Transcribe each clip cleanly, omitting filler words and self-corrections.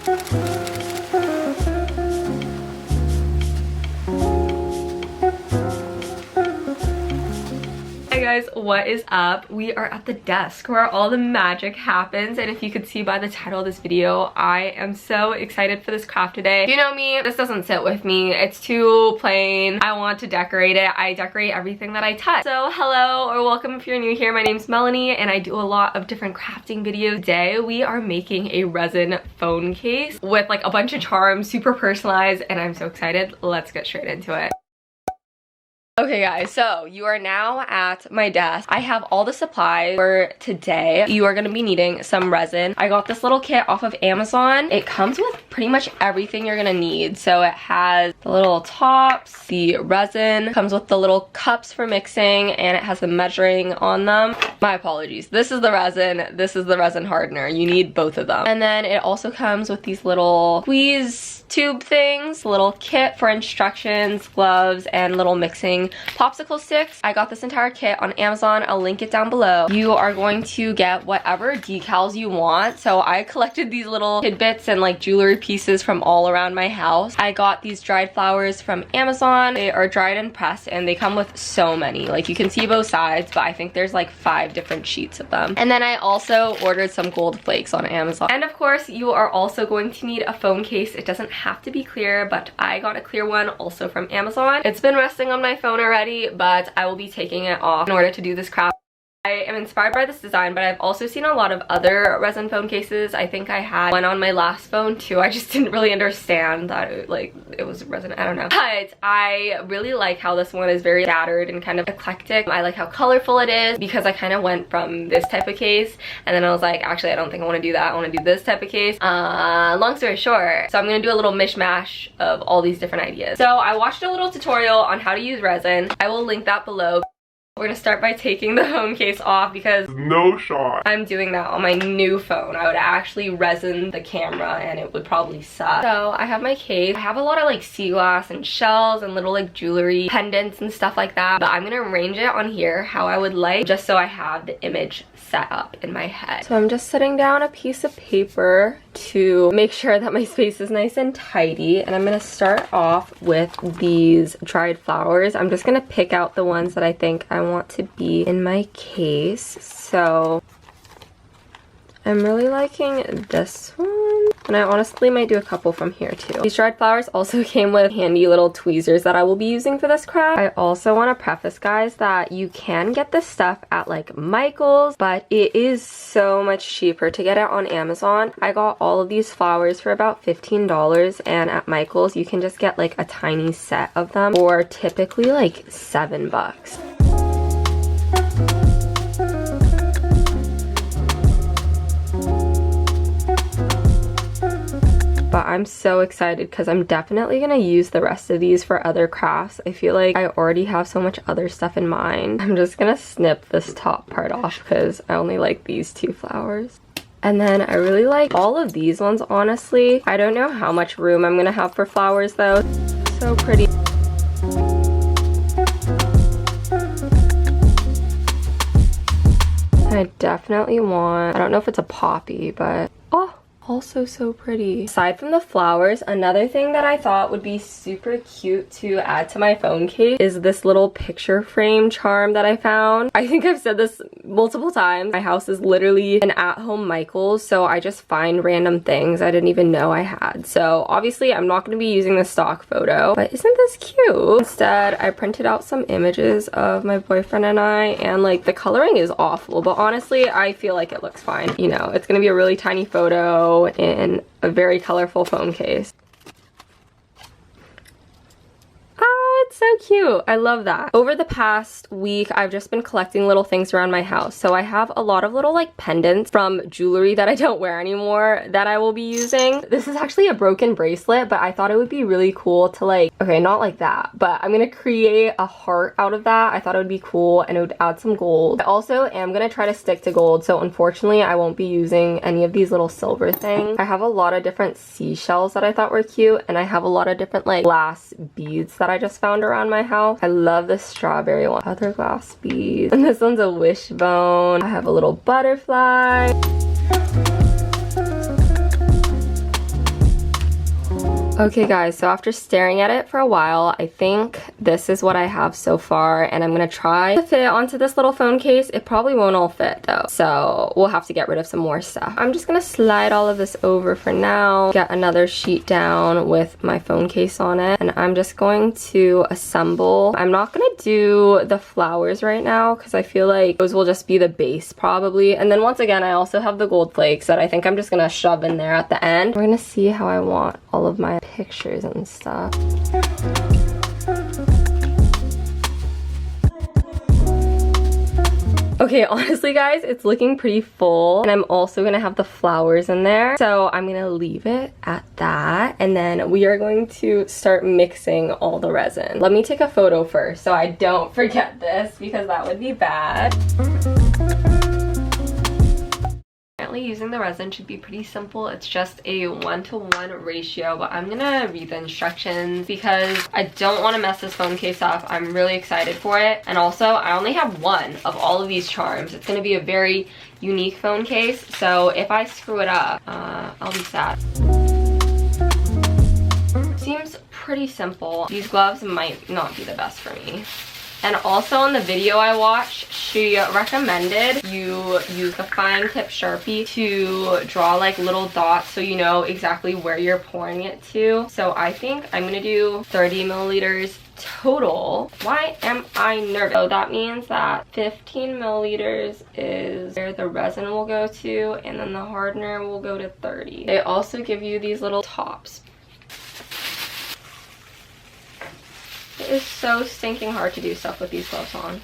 Hey guys, what is up? We are at the desk where all the magic happens, and if you could see by the title of this video, I am so excited for this craft today. You know me, this doesn't sit with me. It's too plain. I want to decorate it. I decorate everything that I touch. So hello or welcome if you're new here. My name's Melanie and I do a lot of different crafting videos. Today we are making a resin phone case with like a bunch of charms, super personalized, and I'm so excited. Let's get straight into it. Okay guys, so you are now at my desk. I have all the supplies for today. You are going to be needing some resin. I got this little kit off of Amazon. It comes with pretty much everything you're going to need. So it has the little tops, the resin, comes with the little cups for mixing, and it has the measuring on them. My apologies. This is the resin. This is the resin hardener. You need both of them. And then it also comes with these little squeeze tube things, a little kit for instructions, gloves, and little mixing popsicle sticks. I got this entire kit on Amazon. I'll link it down below. You are going to get whatever decals you want. So I collected these little tidbits and like jewelry pieces from all around my house. I got these dried flowers from Amazon. They are dried and pressed and they come with so many. Like you can see both sides, but I think there's like 5 different sheets of them. And then I also ordered some gold flakes on Amazon. And of course, you are also going to need a phone case. It doesn't have to be clear, but I got a clear one also from Amazon. It's been resting on my phone already, but I will be taking it off in order to do this craft. I am inspired by this design, but I've also seen a lot of other resin phone cases. I think I had one on my last phone too. I just didn't really understand that it was resin. I don't know. But I really like how this one is very scattered and kind of eclectic. I like how colorful it is because I kind of went from this type of case and then I was like, actually, I don't think I want to do that. I want to do this type of case. Long story short, so I'm going to do a little mishmash of all these different ideas. So I watched a little tutorial on how to use resin. I will link that below. We're gonna start by taking the phone case off because no shot I'm doing that on my new phone. I would actually resin the camera and it would probably suck. So I have my case. I have a lot of like sea glass and shells and little like jewelry pendants and stuff like that, but I'm gonna arrange it on here how I would like, just so I have the image set up in my head. So I'm just setting down a piece of paper to make sure that my space is nice and tidy, and I'm gonna start off with these dried flowers. I'm just gonna pick out the ones that I think I want to be in my case. So I'm really liking this one, and I honestly might do a couple from here too. These dried flowers also came with handy little tweezers that I will be using for this craft. I also want to preface, guys, that you can get this stuff at like Michael's, but it is so much cheaper to get it on Amazon. I got all of these flowers for about $15, and at Michael's you can just get like a tiny set of them for typically like $7. But I'm so excited because I'm definitely gonna use the rest of these for other crafts. I feel like I already have so much other stuff in mind. I'm just gonna snip this top part off because I only like these 2 flowers. And then I really like all of these ones, honestly. I don't know how much room I'm gonna have for flowers though. So pretty. I definitely want, I don't know if it's a poppy, but oh, also so pretty. Aside from the flowers, another thing that I thought would be super cute to add to my phone case is this little picture frame charm that I found. I think I've said this multiple times. My house is literally an at-home Michael's, so I just find random things I didn't even know I had. So obviously I'm not going to be using the stock photo, but isn't this cute? Instead, I printed out some images of my boyfriend and I, and like the coloring is awful, but honestly I feel like it looks fine. You know, it's going to be a really tiny photo in a very colorful phone case. It's so cute. I love that. Over the past week, I've just been collecting little things around my house. So I have a lot of little like pendants from jewelry that I don't wear anymore that I will be using. This is actually a broken bracelet, but I thought it would be really cool to like, okay, not like that, but I'm gonna create a heart out of that. I thought it would be cool and it would add some gold. I also am gonna try to stick to gold, so unfortunately I won't be using any of these little silver things. I have a lot of different seashells that I thought were cute, and I have a lot of different like glass beads that I just found around my house. I love this strawberry one. Other glass beads. And this one's a wishbone. I have a little butterfly. Okay guys, so after staring at it for a while, I think this is what I have so far, and I'm gonna try to fit it onto this little phone case. It probably won't all fit though, so we'll have to get rid of some more stuff. I'm just gonna slide all of this over for now, get another sheet down with my phone case on it, and I'm just going to assemble. I'm not gonna do the flowers right now because I feel like those will just be the base probably, and then once again I also have the gold flakes that I think I'm just gonna shove in there at the end. We're gonna see how I want all of my pictures and stuff. Okay, honestly guys, it's looking pretty full, and I'm also gonna have the flowers in there, so I'm gonna leave it at that, and then we are going to start mixing all the resin. Let me take a photo first so I don't forget this, because that would be bad. Using the resin should be pretty simple. It's just a 1-to-1 ratio, but I'm gonna read the instructions because I don't want to mess this phone case up. I'm really excited for it, and also I only have one of all of these charms. It's gonna be a very unique phone case, so if I screw it up, I'll be sad. Seems pretty simple. These gloves might not be the best for me. And also in the video I watched, she recommended you use the fine tip Sharpie to draw like little dots so you know exactly where you're pouring it to. So I think I'm gonna do 30 milliliters total. Why am I nervous? So that means that 15 milliliters is where the resin will go to, and then the hardener will go to 30. They also give you these little tops. It is so stinking hard to do stuff with these gloves on.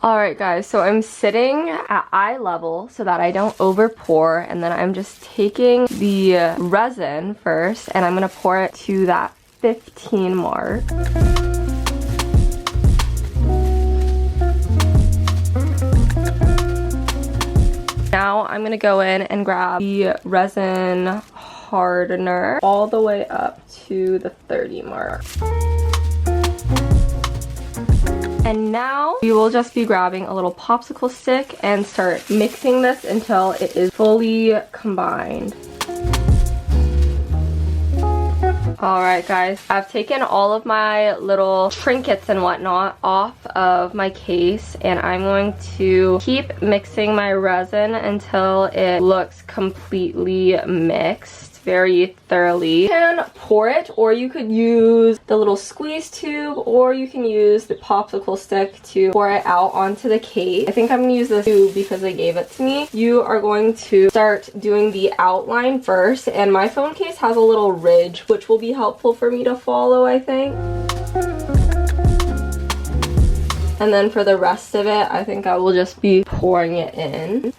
Alright guys, so I'm sitting at eye level so that I don't over pour, and then I'm just taking the resin first and I'm going to pour it to that 15 mark. Now I'm going to go in and grab the resin hardener all the way up to the 30 mark. And now we will just be grabbing a little popsicle stick and start mixing this until it is fully combined. Alright guys, I've taken all of my little trinkets and whatnot off of my case, and I'm going to keep mixing my resin until it looks completely mixed very thoroughly. You can pour it, or you could use the little squeeze tube, or you can use the popsicle stick to pour it out onto the cake. I think I'm gonna use this tube because they gave it to me. You are going to start doing the outline first, and my phone case has a little ridge which will be helpful for me to follow, I think. And then for the rest of it, I think I will just be pouring it in.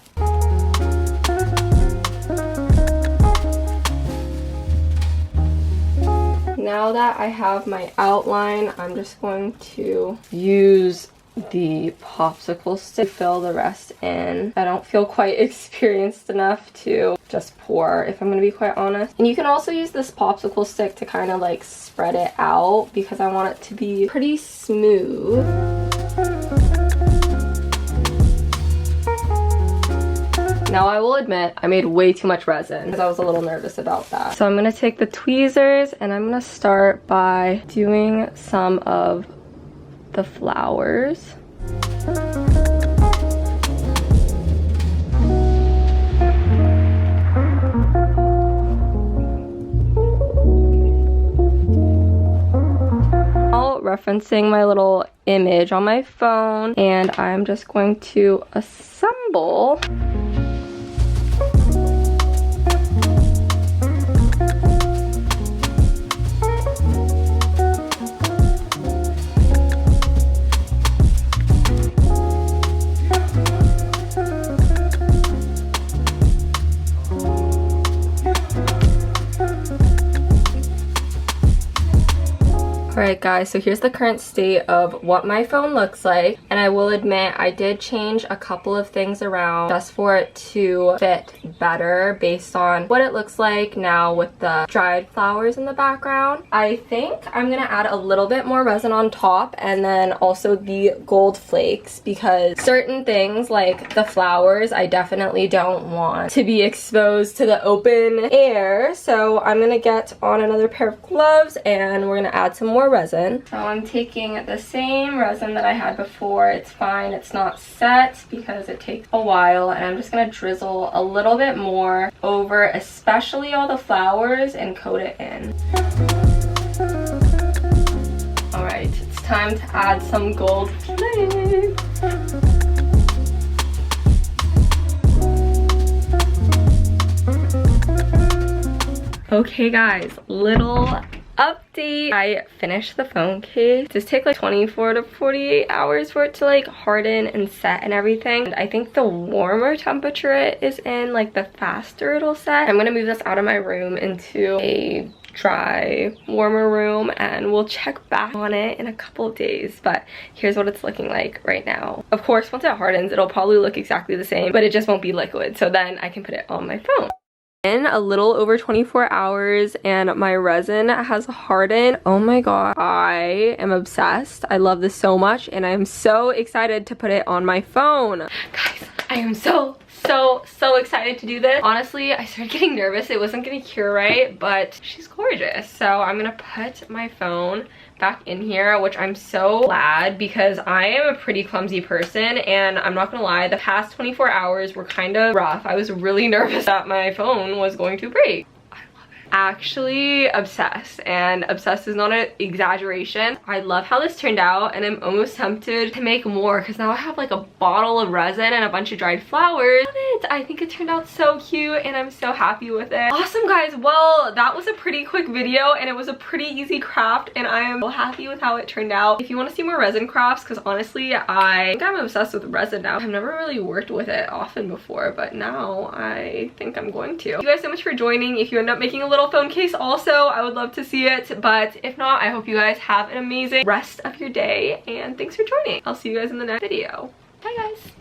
Now that I have my outline, I'm just going to use the popsicle stick to fill the rest in. I don't feel quite experienced enough to just pour, if I'm gonna be quite honest. And you can also use this popsicle stick to kind of like spread it out because I want it to be pretty smooth. Now I will admit I made way too much resin because I was a little nervous about that. So I'm going to take the tweezers and I'm going to start by doing some of the flowers. Referencing my little image on my phone, and I'm just going to assemble. Alright guys, so here's the current state of what my phone looks like, and I will admit I did change a couple of things around just for it to fit better based on what it looks like now with the dried flowers in the background. I think I'm gonna add a little bit more resin on top and then also the gold flakes, because certain things like the flowers I definitely don't want to be exposed to the open air. So I'm gonna get on another pair of gloves and we're gonna add some more resin. So I'm taking the same resin that I had before. It's fine, it's not set because it takes a while, and I'm just gonna drizzle a little bit more over especially all the flowers and coat it in. Alright, it's time to add some gold flakes. Okay guys, little update. I finished the phone case. This takes like 24 to 48 hours for it to like harden and set and everything. And I think the warmer temperature it is in, like the faster it'll set. I'm gonna move this out of my room into a dry, warmer room, and we'll check back on it in a couple of days. But here's what it's looking like right now. Of course, once it hardens, it'll probably look exactly the same, but it just won't be liquid. So then I can put it on my phone. In a little over 24 hours and my resin has hardened. Oh my god, I am obsessed. I love this so much and I am so excited to put it on my phone. Guys, I am so excited to do this. Honestly, I started getting nervous it wasn't gonna cure right, but she's gorgeous. So I'm gonna put my phone back in here, which I'm so glad because I am a pretty clumsy person, and I'm not gonna lie, the past 24 hours were kind of rough. I was really nervous that my phone was going to break. Actually obsessed, and obsessed is not an exaggeration. I love how this turned out, and I'm almost tempted to make more because now I have like a bottle of resin and a bunch of dried flowers. I think it turned out so cute and I'm so happy with it. Awesome guys, well that was a pretty quick video and it was a pretty easy craft, and I am so happy with how it turned out. If you want to see more resin crafts, because honestly I think I'm obsessed with resin now. I've never really worked with it often before, but now I think I'm going to. Thank you guys so much for joining. If you end up making a little phone case also, I would love to see it, but if not, I hope you guys have an amazing rest of your day, and thanks for joining. I'll see you guys in the next video. Bye guys.